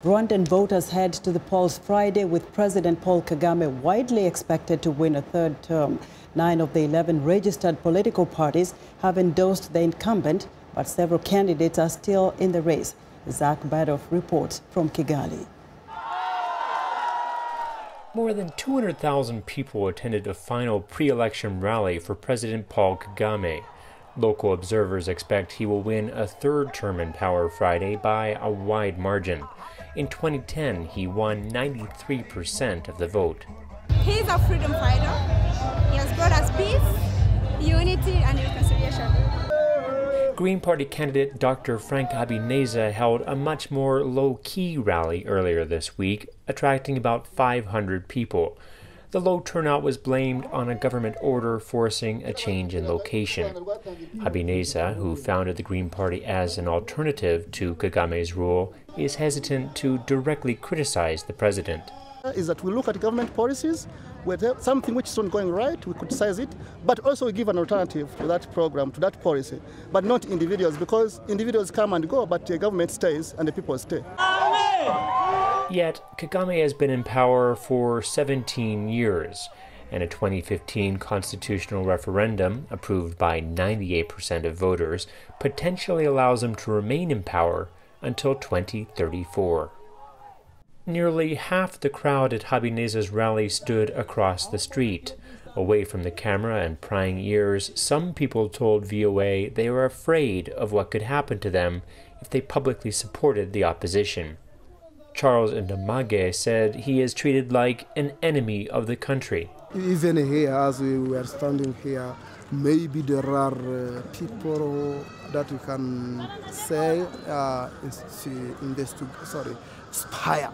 Rwandan voters head to the polls Friday with President Paul Kagame widely expected to win a third term. 9 of the 11 registered political parties have endorsed the incumbent, but several candidates are still in the race. Zack Baddorf reports from Kigali. More than 200,000 people attended a final pre-election rally for President Paul Kagame. Local observers expect he will win a third term in power Friday by a wide margin. In 2010, he won 93% of the vote. He is a freedom fighter. He has brought us peace, unity, and reconciliation. Green Party candidate Dr. Frank Habineza held a much more low-key rally earlier this week, attracting about 500 people. The low turnout was blamed on a government order forcing a change in location. Habineza, who founded the Green Party as an alternative to Kagame's rule, is hesitant to directly criticize the president. Is that we look at government policies, where something which is not going right, we criticize it, but also we give an alternative to that program, to that policy, but not individuals, because individuals come and go, but the government stays and the people stay. Yet, Kagame has been in power for 17 years, and a 2015 constitutional referendum, approved by 98% of voters, potentially allows him to remain in power until 2034. Nearly half the crowd at Habineza's rally stood across the street. Away from the camera and prying ears, some people told VOA they were afraid of what could happen to them if they publicly supported the opposition. Charles Ndamage said he is treated like an enemy of the country. Even here, as we were standing here, maybe there are people that we can say spy.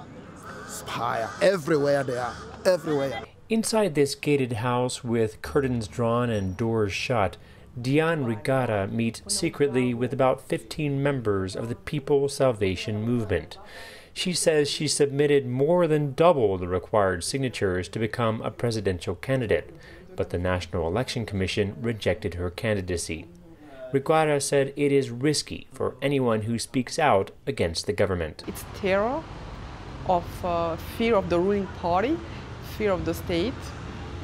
Everywhere they are, everywhere. Inside this gated house with curtains drawn and doors shut, Diane Rigara meets secretly with about 15 members of the People Salvation Movement. She says she submitted more than double the required signatures to become a presidential candidate, but the National Election Commission rejected her candidacy. Rigara said it is risky for anyone who speaks out against the government. It's terror of fear of the ruling party, fear of the state,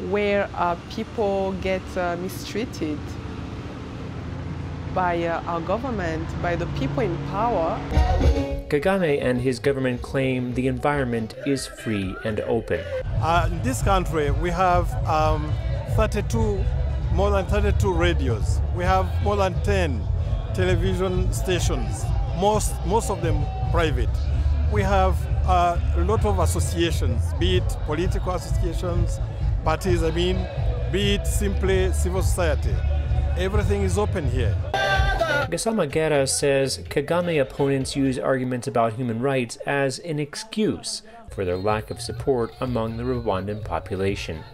where people get mistreated by our government, by the people in power. Kagame and his government claim the environment is free and open. In this country, we have more than 32 radios. We have more than 10 television stations, most of them private. We have a lot of associations, be it political associations, parties, be it simply civil society. Everything is open here. Gasamagera says Kagame opponents use arguments about human rights as an excuse for their lack of support among the Rwandan population.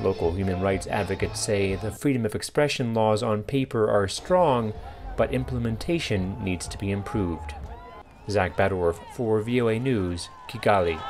Local human rights advocates say the freedom of expression laws on paper are strong, but implementation needs to be improved. Zack Baddorf for VOA News, Kigali.